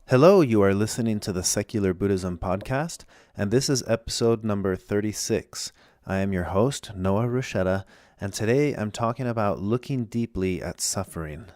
Hello, you are listening to the Secular Buddhism podcast, and this is episode number 36. I am your host, Noah Rushetta, and today I'm talking about looking deeply at suffering.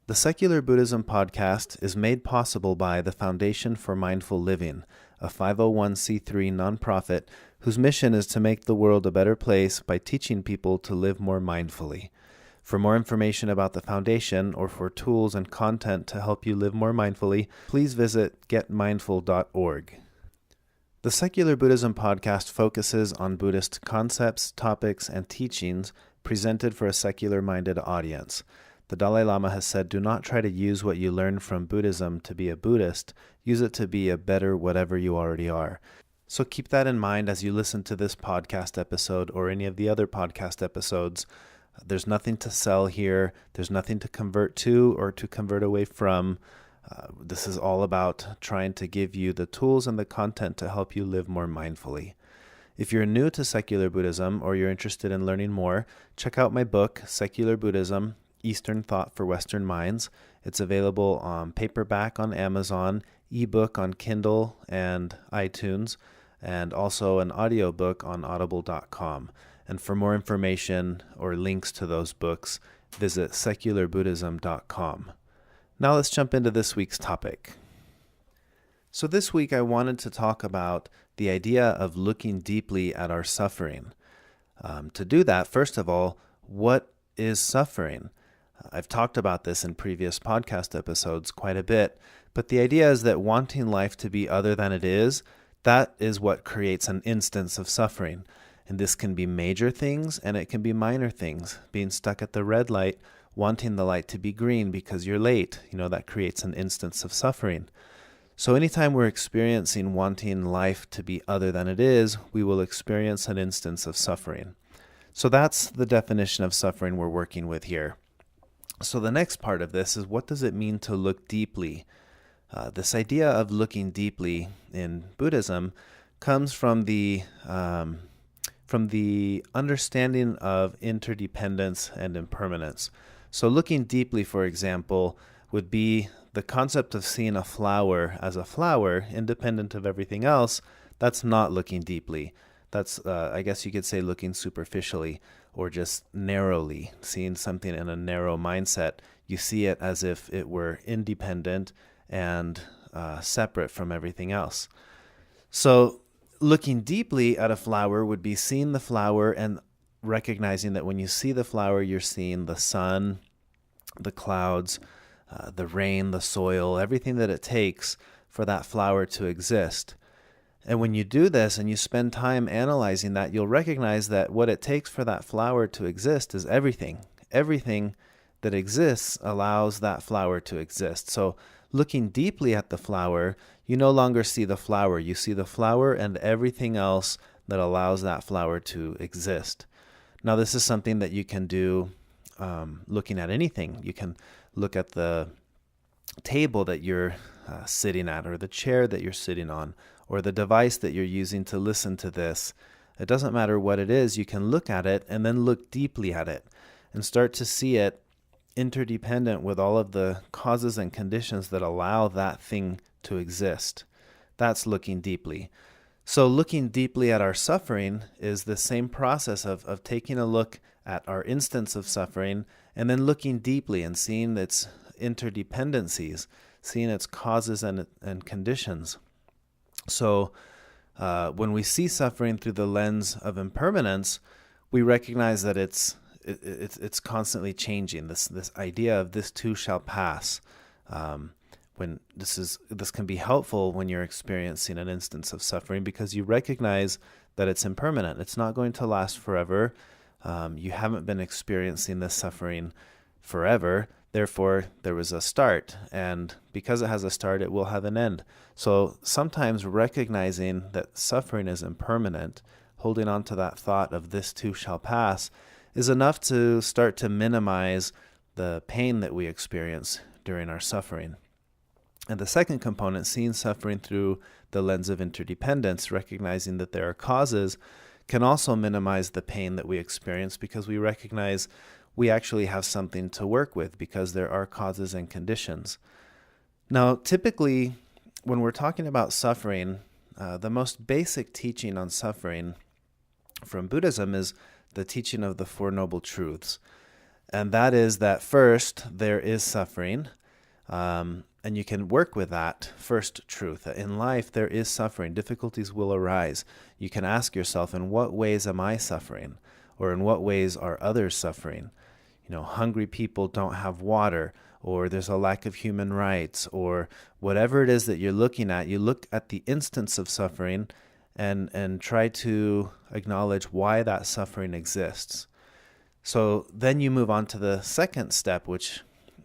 The Secular Buddhism podcast is made possible by the Foundation for Mindful Living, a 501c3 nonprofit whose mission is to make the world a better place by teaching people to live more mindfully. For more information about the foundation or for tools and content to help you live more mindfully, please visit getmindful.org. The Secular Buddhism podcast focuses on Buddhist concepts, topics, and teachings presented for a secular-minded audience. The Dalai Lama has said, do not try to use what you learn from Buddhism to be a Buddhist. Use it to be a better whatever you already are. So keep that in mind as you listen to this podcast episode or any of the other podcast episodes. There's nothing to sell here. There's nothing to convert to or to convert away from. This is all about trying to give you the tools and the content to help you live more mindfully. If you're new to secular Buddhism or you're interested in learning more, check out my book, Secular Buddhism, Eastern Thought for Western Minds. It's available on paperback on Amazon, ebook on Kindle and iTunes, and also an audiobook on audible.com. And for more information or links to those books, visit secularbuddhism.com. Now let's jump into this week's topic. So this week I wanted to talk about the idea of looking deeply at our suffering. To do that, first of all, what is suffering? I've talked about this in previous podcast episodes quite a bit, but the idea is that wanting life to be other than it is, that is what creates an instance of suffering. And this can be major things and it can be minor things. Being stuck at the red light, wanting the light to be green because you're late, that creates an instance of suffering. So anytime we're experiencing wanting life to be other than it is, we will experience an instance of suffering. So that's the definition of suffering we're working with here. So the next part of this is, what does it mean to look deeply? This idea of looking deeply in Buddhism comes from the understanding of interdependence and impermanence. So looking deeply, for example, would be the concept of seeing a flower as a flower, independent of everything else. That's not looking deeply. That's, I guess you could say, looking superficially or just narrowly, seeing something in a narrow mindset. You see it as if it were independent and separate from everything else. So looking deeply at a flower would be seeing the flower and recognizing that when you see the flower, you're seeing the sun, the clouds, the rain, the soil, everything that it takes for that flower to exist. And when you do this and you spend time analyzing that, you'll recognize that what it takes for that flower to exist is everything. Everything that exists allows that flower to exist. So looking deeply at the flower, you no longer see the flower. You see the flower and everything else that allows that flower to exist. Now, this is something that you can do looking at anything. You can look at the table that you're sitting at, or the chair that you're sitting on, or the device that you're using to listen to this. It doesn't matter what it is. You can look at it and then look deeply at it and start to see it interdependent with all of the causes and conditions that allow that thing to exist. That's looking deeply. So looking deeply at our suffering is the same process of taking a look at our instance of suffering and then looking deeply and seeing its interdependencies, seeing its causes and conditions. So when we see suffering through the lens of impermanence, we recognize that it's constantly changing. This idea of this too shall pass. When this can be helpful when you're experiencing an instance of suffering, because you recognize that it's impermanent. It's not going to last forever. You haven't been experiencing this suffering forever. Therefore, there was a start, and because it has a start, it will have an end. So sometimes recognizing that suffering is impermanent, holding on to that thought of this too shall pass, is enough to start to minimize the pain that we experience during our suffering. And the second component, seeing suffering through the lens of interdependence, recognizing that there are causes, can also minimize the pain that we experience because we recognize we actually have something to work with because there are causes and conditions. Now, typically, when we're talking about suffering, the most basic teaching on suffering from Buddhism is the teaching of the Four Noble Truths. And that is that first, there is suffering, and you can work with that first truth. In life, there is suffering. Difficulties will arise. You can ask yourself, in what ways am I suffering? Or in what ways are others suffering? Hungry people don't have water, or there's a lack of human rights, or whatever it is that you're looking at. You look at the instance of suffering and try to acknowledge why that suffering exists. So then you move on to the second step, which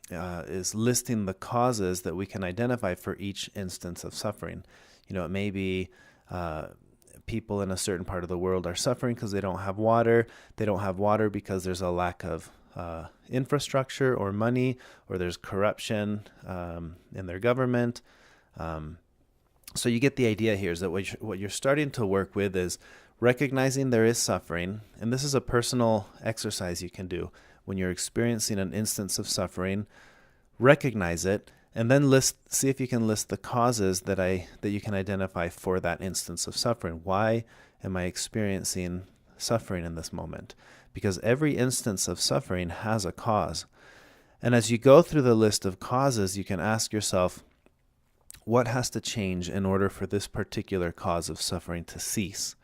is listing the causes that we can identify for each instance of suffering. It may be people in a certain part of the world are suffering because they don't have water. They don't have water because there's a lack of infrastructure or money, or there's corruption in their government. So you get the idea here is that what you're starting to work with is recognizing there is suffering. And this is a personal exercise you can do when you're experiencing an instance of suffering. Recognize it, and then see if you can list the causes that you can identify for that instance of suffering. Why am I experiencing suffering in this moment? Because every instance of suffering has a cause. And as you go through the list of causes, you can ask yourself, what has to change in order for this particular cause of suffering to cease?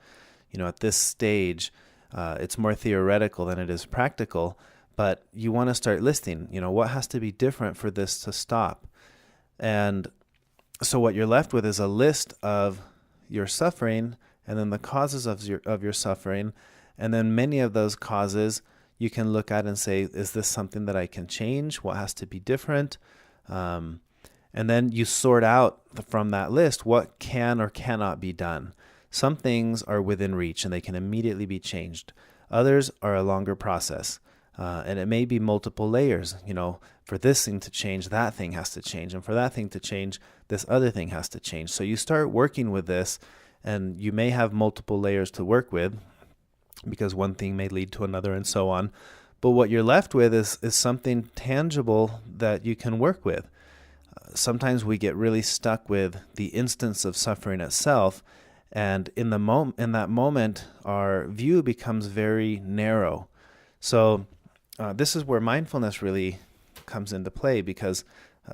At this stage, it's more theoretical than it is practical, but you want to start listing, what has to be different for this to stop? And so what you're left with is a list of your suffering and then the causes of your suffering. And then many of those causes you can look at and say, is this something that I can change? What has to be different? And then you sort out from that list what can or cannot be done. Some things are within reach and they can immediately be changed. Others are a longer process. And it may be multiple layers. For this thing to change, that thing has to change. And for that thing to change, this other thing has to change. So you start working with this, and you may have multiple layers to work with because one thing may lead to another and so on. But what you're left with is something tangible that you can work with. Sometimes we get really stuck with the instance of suffering itself, and in that moment, our view becomes very narrow. So this is where mindfulness really comes into play, because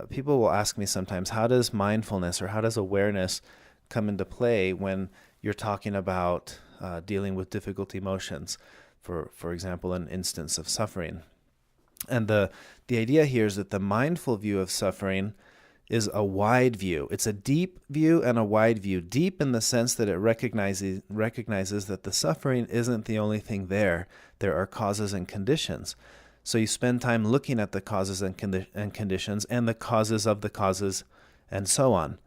people will ask me sometimes, how does mindfulness or how does awareness come into play when you're talking about dealing with difficult emotions, for example, an instance of suffering? And the idea here is that the mindful view of suffering is a wide view. It's a deep view and a wide view. Deep in the sense that it recognizes that the suffering isn't the only thing there. There are causes and conditions. So you spend time looking at the causes and conditions and the causes of the causes and so on.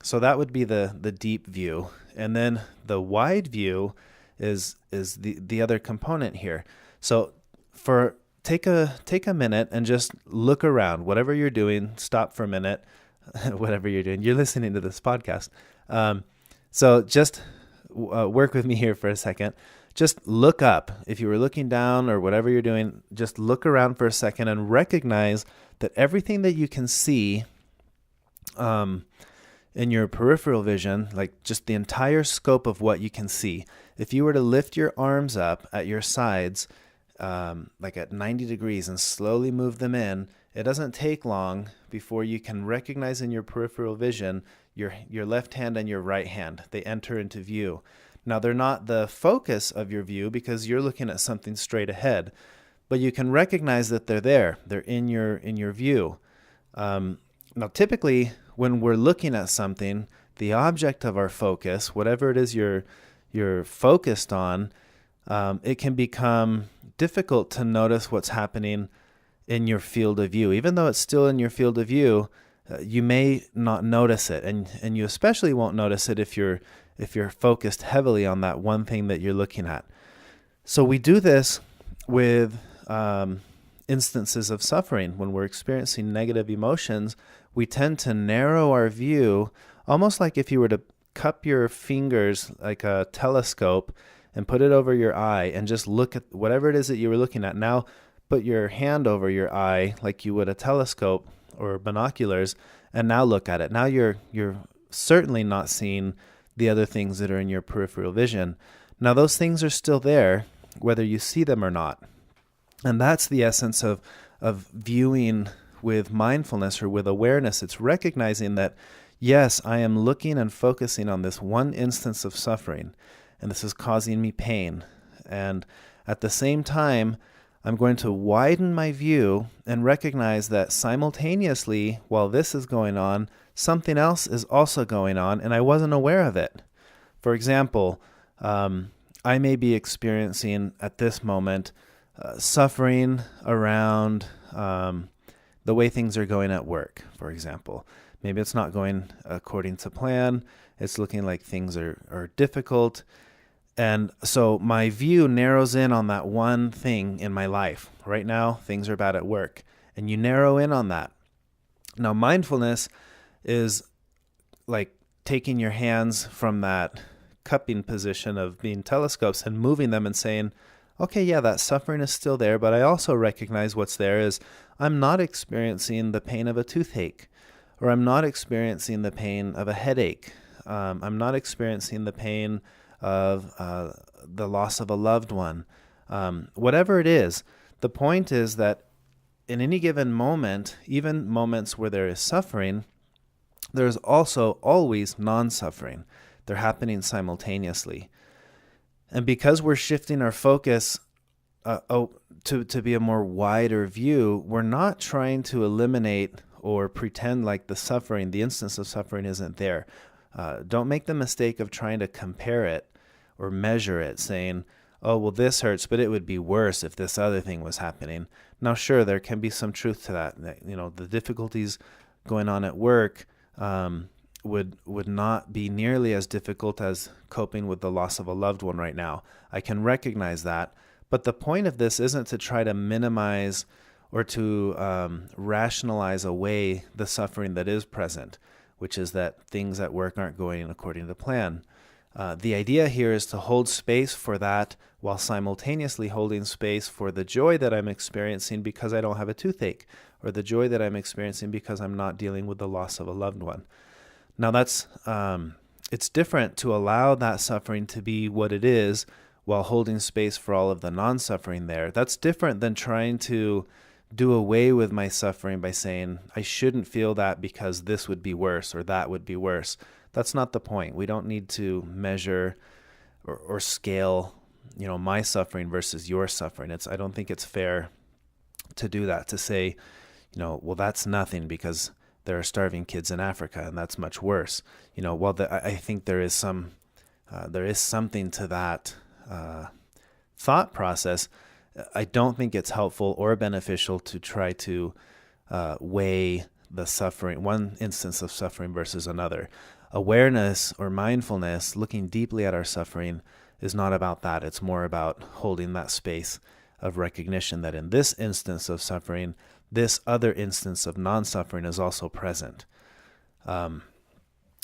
So that would be the deep view. And then the wide view is the other component here. So take a minute and just look around. Whatever you're doing, stop for a minute. Whatever you're doing, you're listening to this podcast. So just work with me here for a second. Just look up. If you were looking down or whatever you're doing, just look around for a second and recognize that everything that you can see in your peripheral vision, like just the entire scope of what you can see, if you were to lift your arms up at your sides, like at 90 degrees and slowly move them in, it doesn't take long before you can recognize in your peripheral vision your left hand and your right hand. They enter into view. Now, they're not the focus of your view because you're looking at something straight ahead, but you can recognize that they're there. They're in your view. Now, typically, when we're looking at something, the object of our focus, whatever it is you're focused on, it can become difficult to notice what's happening in your field of view. Even though it's still in your field of view, you may not notice it, and you especially won't notice it if you're focused heavily on that one thing that you're looking at. So we do this with instances of suffering. When we're experiencing negative emotions, we tend to narrow our view, almost like if you were to cup your fingers like a telescope and put it over your eye and just look at whatever it is that you were looking at. Now put your hand over your eye like you would a telescope or binoculars, and now look at it. Now you're certainly not seeing the other things that are in your peripheral vision. Now those things are still there, whether you see them or not. And that's the essence of viewing with mindfulness or with awareness. It's recognizing that, yes, I am looking and focusing on this one instance of suffering, and this is causing me pain. And at the same time, I'm going to widen my view and recognize that simultaneously, while this is going on, something else is also going on, and I wasn't aware of it. For example, I may be experiencing at this moment suffering around the way things are going at work, for example. Maybe it's not going according to plan. It's looking like things are difficult. And so my view narrows in on that one thing in my life. Right now, things are bad at work. And you narrow in on that. Now, mindfulness is like taking your hands from that cupping position of being telescopes and moving them and saying, okay, yeah, that suffering is still there, but I also recognize what's there is I'm not experiencing the pain of a toothache, or I'm not experiencing the pain of a headache. I'm not experiencing the pain of the loss of a loved one. Whatever it is, the point is that in any given moment, even moments where there is suffering, there's also always non-suffering. They're happening simultaneously. And because we're shifting our focus to be a more wider view, we're not trying to eliminate or pretend like the instance of suffering isn't there. Don't make the mistake of trying to compare it or measure it, saying, oh, well, this hurts, but it would be worse if this other thing was happening. Now, sure, there can be some truth to that. You know, the difficulties going on at work would not be nearly as difficult as coping with the loss of a loved one right now. I can recognize that. But the point of this isn't to try to minimize or to rationalize away the suffering that is present, which is that things at work aren't going according to plan. The idea here is to hold space for that while simultaneously holding space for the joy that I'm experiencing because I don't have a toothache, or the joy that I'm experiencing because I'm not dealing with the loss of a loved one. Now that's it's different to allow that suffering to be what it is while holding space for all of the non-suffering there. That's different than trying to do away with my suffering by saying, I shouldn't feel that because this would be worse or that would be worse. That's not the point. We don't need to measure or scale, my suffering versus your suffering. I don't think it's fair to do that, to say, well, that's nothing because there are starving kids in Africa and that's much worse. I think there is something to that thought process. I don't think it's helpful or beneficial to try to weigh the suffering, one instance of suffering versus another. Awareness or mindfulness, looking deeply at our suffering, is not about that. It's more about holding that space of recognition that in this instance of suffering, this other instance of non-suffering is also present.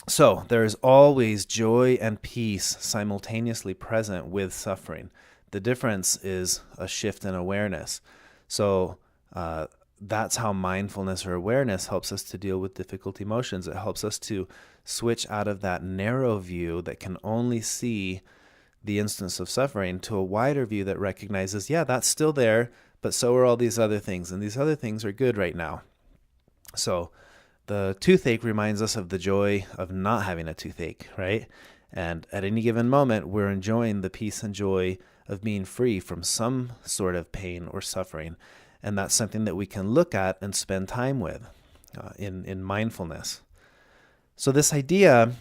So there is always joy and peace simultaneously present with suffering. The difference is a shift in awareness. So that's how mindfulness or awareness helps us to deal with difficult emotions. It helps us to switch out of that narrow view that can only see the instance of suffering to a wider view that recognizes, yeah, that's still there, but so are all these other things, and these other things are good right now. So the toothache reminds us of the joy of not having a toothache, right? And at any given moment, we're enjoying the peace and joy of being free from some sort of pain or suffering. And that's something that we can look at and spend time with in mindfulness. So this idea,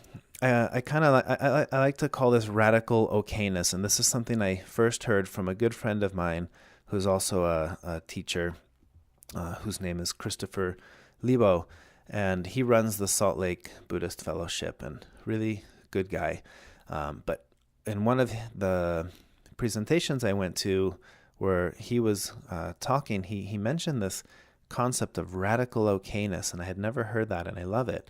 I like to call this radical okayness. And this is something I first heard from a good friend of mine who's also a teacher, whose name is Christopher Lebo. And he runs the Salt Lake Buddhist Fellowship, and really good guy. But in one of the presentations I went to where he was talking, he mentioned this concept of radical okayness, and I had never heard that, and I love it.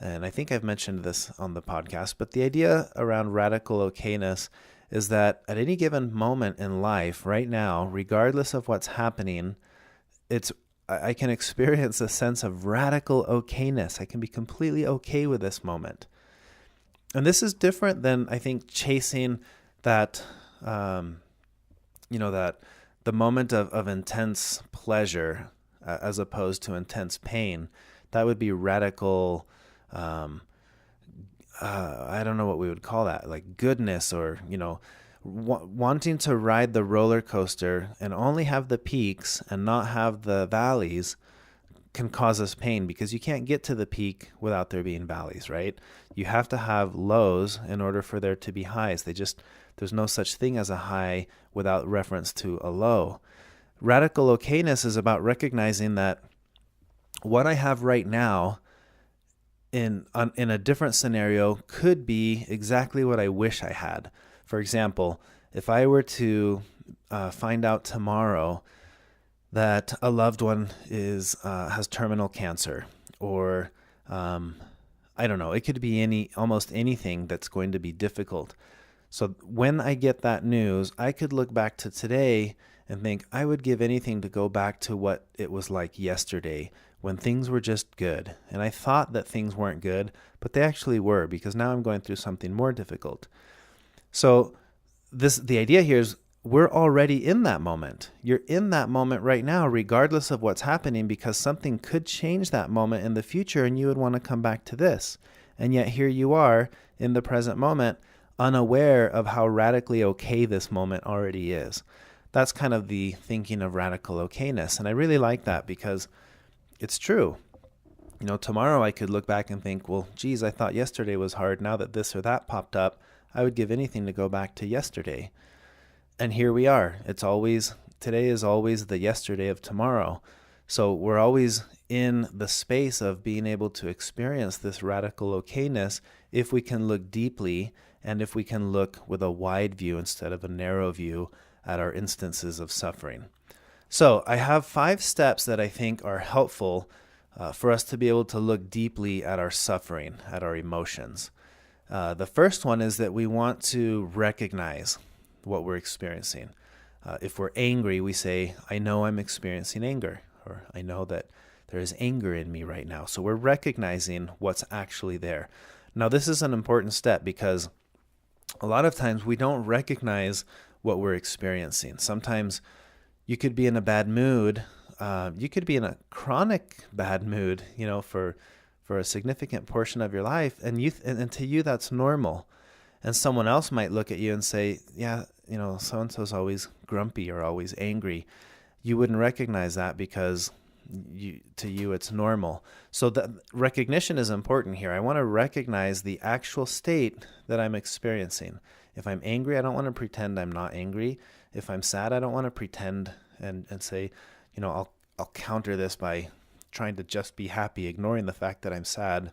And I think I've mentioned this on the podcast, but the idea around radical okayness is that at any given moment in life, right now, regardless of what's happening, I can experience a sense of radical okayness. I can be completely okay with this moment. And this is different than, I think, chasing that, that the moment of intense pleasure as opposed to intense pain. That would be radical, I don't know what we would call that, like goodness, or, wanting to ride the roller coaster and only have the peaks and not have the valleys can cause us pain, because you can't get to the peak without there being valleys, right? You have to have lows in order for there to be highs. There's no such thing as a high without reference to a low. Radical okayness is about recognizing that what I have right now in a different scenario could be exactly what I wish I had. For example, if I were to find out tomorrow that a loved one has terminal cancer, or I don't know, it could be almost anything that's going to be difficult. So when I get that news, I could look back to today and think, I would give anything to go back to what it was like yesterday, when things were just good. And I thought that things weren't good, but they actually were, because now I'm going through something more difficult. So the idea here is we're already in that moment. You're in that moment right now, regardless of what's happening, because something could change that moment in the future and you would want to come back to this. And yet here you are in the present moment, unaware of how radically okay this moment already is. That's kind of the thinking of radical okayness. And I really like that, because it's true. Tomorrow I could look back and think, well, geez, I thought yesterday was hard. Now that this or that popped up, I would give anything to go back to yesterday. And here we are. Today is always the yesterday of tomorrow. So we're always in the space of being able to experience this radical okayness if we can look deeply, and if we can look with a wide view instead of a narrow view at our instances of suffering. So I have 5 steps that I think are helpful for us to be able to look deeply at our suffering, at our emotions. The first one is that we want to recognize what we're experiencing. If we're angry, we say, I know I'm experiencing anger, or I know that there is anger in me right now. So we're recognizing what's actually there. Now, this is an important step, because a lot of times we don't recognize what we're experiencing. Sometimes you could be in a bad mood. You could be in a chronic bad mood, for a significant portion of your life, and to you that's normal. And someone else might look at you and say, yeah, so-and-so's always grumpy or always angry. You wouldn't recognize that because to you it's normal. So the recognition is important here. I want to recognize the actual state that I'm experiencing. If I'm angry, I don't want to pretend I'm not angry. If I'm sad, I don't want to pretend and say, I'll counter this by trying to just be happy, ignoring the fact that I'm sad.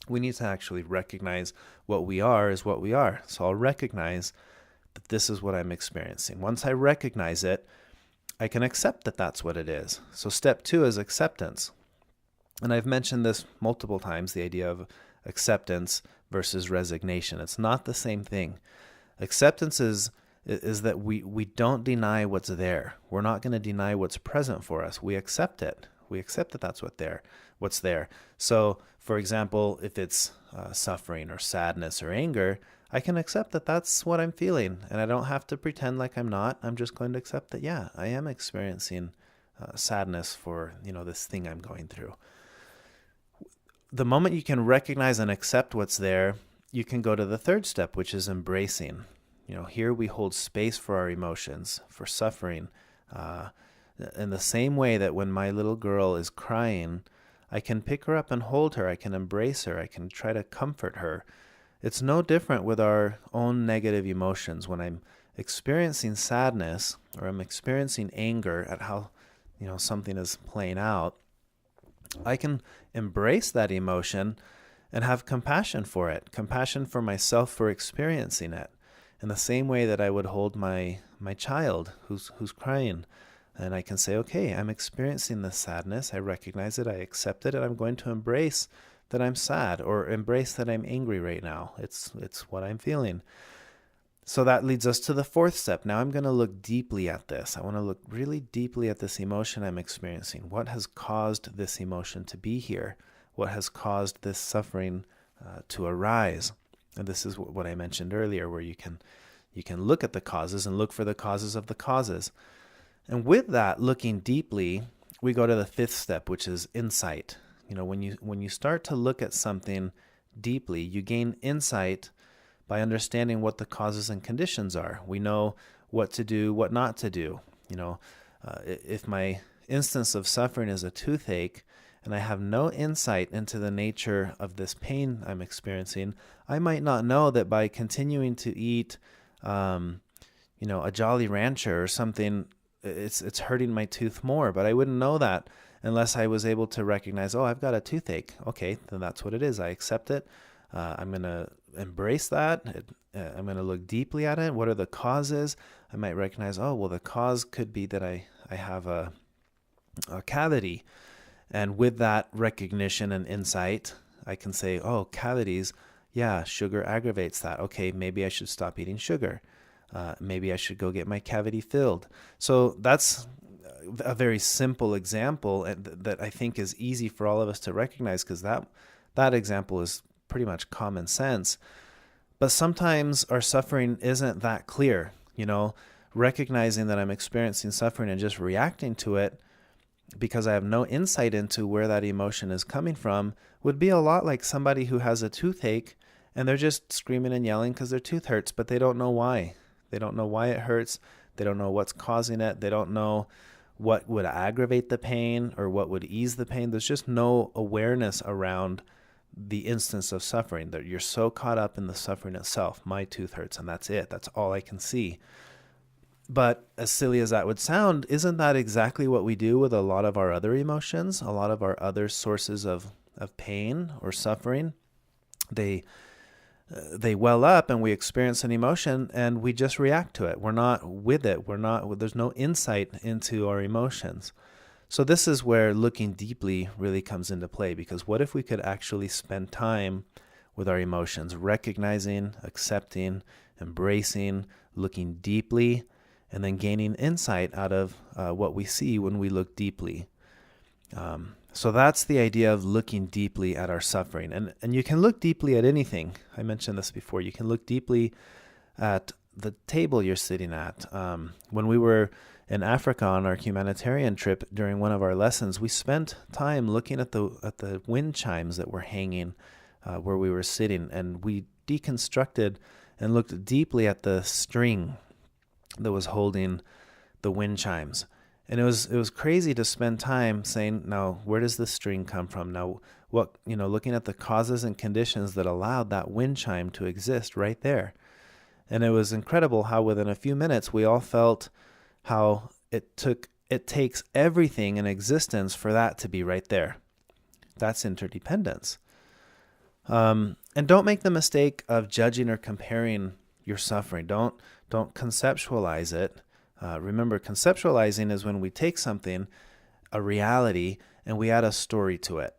We need to actually recognize what we are is what we are. So I'll recognize that this is what I'm experiencing. Once I recognize it, I can accept that that's what it is. So step 2 is acceptance. And I've mentioned this multiple times, the idea of acceptance versus resignation. It's not the same thing. Acceptance is that we don't deny what's there. We're not going to deny what's present for us. We accept it. We accept that that's what's there. So, for example, if it's suffering or sadness or anger, I can accept that that's what I'm feeling, and I don't have to pretend like I'm not. I'm just going to accept that, yeah, I am experiencing sadness for this thing I'm going through. The moment you can recognize and accept what's there, you can go to the third step, which is embracing. Here we hold space for our emotions, for suffering. In the same way that when my little girl is crying, I can pick her up and hold her. I can embrace her. I can try to comfort her. It's no different with our own negative emotions. When I'm experiencing sadness or I'm experiencing anger at how something is playing out, I can embrace that emotion and have compassion for it, compassion for myself for experiencing it, in the same way that I would hold my child who's crying. And I can say, okay, I'm experiencing this sadness. I recognize it. I accept it. And I'm going to embrace that I'm sad, or embrace that I'm angry right now. It's what I'm feeling. So that leads us to the fourth step. Now I'm going to look deeply at this. I want to look really deeply at this emotion I'm experiencing. What has caused this emotion to be here? What has caused this suffering to arise? And this is what I mentioned earlier, where you can look at the causes and look for the causes of the causes. And with that, looking deeply, we go to the fifth step, which is insight. When you start to look at something deeply, you gain insight by understanding what the causes and conditions are. We know what to do, what not to do. If my instance of suffering is a toothache, and I have no insight into the nature of this pain I'm experiencing, I might not know that by continuing to eat, a Jolly Rancher or something, it's hurting my tooth more. But I wouldn't know that unless I was able to recognize, I've got a toothache. Okay, then that's what it is. I accept it. I'm going to embrace that. I'm going to look deeply at it. What are the causes? I might recognize, the cause could be that I have a cavity. And with that recognition and insight, I can say, cavities, sugar aggravates that. Okay, maybe I should stop eating sugar. Maybe I should go get my cavity filled. So that's a very simple example that I think is easy for all of us to recognize, because that example is pretty much common sense. But sometimes our suffering isn't that clear. Recognizing that I'm experiencing suffering and just reacting to it because I have no insight into where that emotion is coming from would be a lot like somebody who has a toothache and they're just screaming and yelling because their tooth hurts, but they don't know why. They don't know why it hurts. They don't know what's causing it. They don't know what would aggravate the pain or what would ease the pain. There's just no awareness around the instance of suffering, that you're so caught up in the suffering itself. My tooth hurts and that's it. That's all I can see. But as silly as that would sound, isn't that exactly what we do with a lot of our other emotions, a lot of our other sources of pain or suffering? They well up and we experience an emotion and we just react to it. We're not with it. There's no insight into our emotions. So this is where looking deeply really comes into play, because what if we could actually spend time with our emotions, recognizing, accepting, embracing, looking deeply, and then gaining insight out of what we see when we look deeply. So that's the idea of looking deeply at our suffering. And you can look deeply at anything. I mentioned this before. You can look deeply at the table you're sitting at. When we were in Africa on our humanitarian trip, during one of our lessons, we spent time looking at the wind chimes that were hanging where we were sitting, and we deconstructed and looked deeply at the string that was holding the wind chimes. And it was crazy to spend time saying, now, where does the string come from? Now, looking at the causes and conditions that allowed that wind chime to exist right there. And it was incredible how within a few minutes we all felt how it takes everything in existence for that to be right there. That's interdependence. And don't make the mistake of judging or comparing your suffering. Don't conceptualize it. Remember, conceptualizing is when we take something, a reality, and we add a story to it.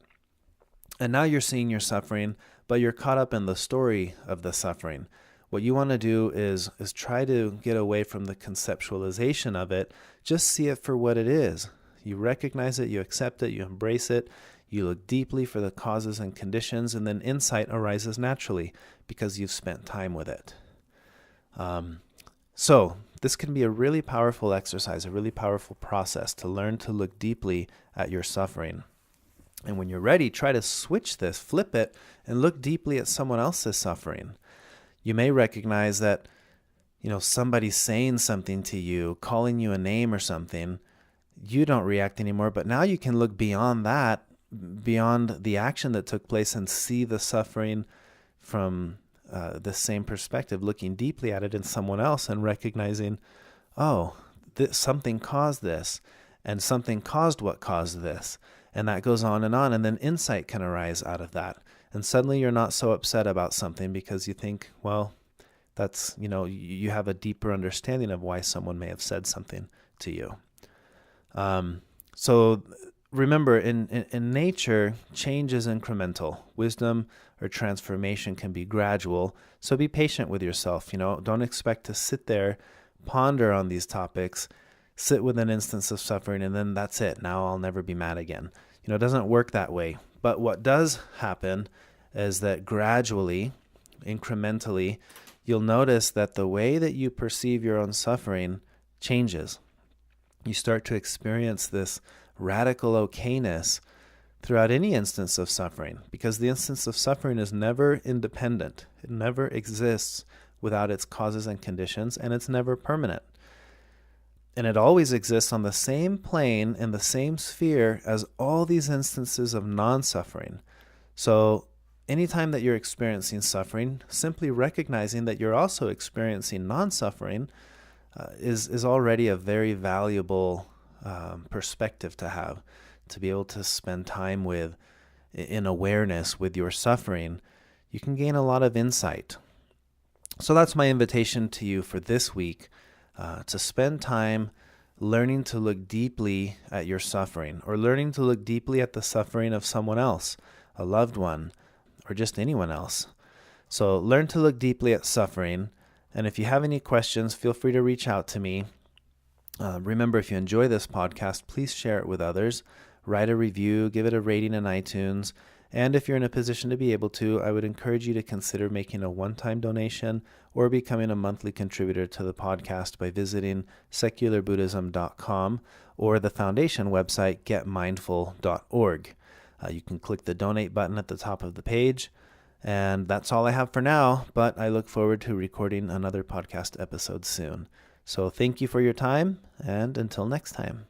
And now you're seeing your suffering, but you're caught up in the story of the suffering. What you want to do is try to get away from the conceptualization of it. Just see it for what it is. You recognize it, you accept it, you embrace it, you look deeply for the causes and conditions, and then insight arises naturally because you've spent time with it. So this can be a really powerful exercise, a really powerful process to learn to look deeply at your suffering. And when you're ready, try to switch this, flip it, and look deeply at someone else's suffering. You may recognize that, somebody's saying something to you, calling you a name or something. You don't react anymore, but now you can look beyond that, beyond the action that took place, and see the suffering from the same perspective, looking deeply at it in someone else and recognizing, something caused this, and something caused what caused this. And that goes on, and then insight can arise out of that. And suddenly you're not so upset about something because you think, that's, you have a deeper understanding of why someone may have said something to you. So remember, in nature, change is incremental. Wisdom or transformation can be gradual. So be patient with yourself. Don't expect to sit there, ponder on these topics, sit with an instance of suffering, and then that's it. Now I'll never be mad again. It doesn't work that way. But what does happen is that gradually, incrementally, you'll notice that the way that you perceive your own suffering changes. You start to experience this radical okayness throughout any instance of suffering, because the instance of suffering is never independent. It never exists without its causes and conditions, and it's never permanent. And it always exists on the same plane in the same sphere as all these instances of non-suffering. So anytime that you're experiencing suffering, simply recognizing that you're also experiencing non-suffering is already a very valuable perspective to have, to be able to spend time with, in awareness with your suffering. You can gain a lot of insight. So that's my invitation to you for this week, to spend time learning to look deeply at your suffering, or learning to look deeply at the suffering of someone else, a loved one, or just anyone else. So learn to look deeply at suffering. And if you have any questions, feel free to reach out to me. Remember, if you enjoy this podcast, please share it with others. Write a review, give it a rating in iTunes. And if you're in a position to be able to, I would encourage you to consider making a one-time donation or becoming a monthly contributor to the podcast by visiting secularbuddhism.com or the foundation website getmindful.org. You can click the donate button at the top of the page. And that's all I have for now, but I look forward to recording another podcast episode soon. So thank you for your time, and until next time.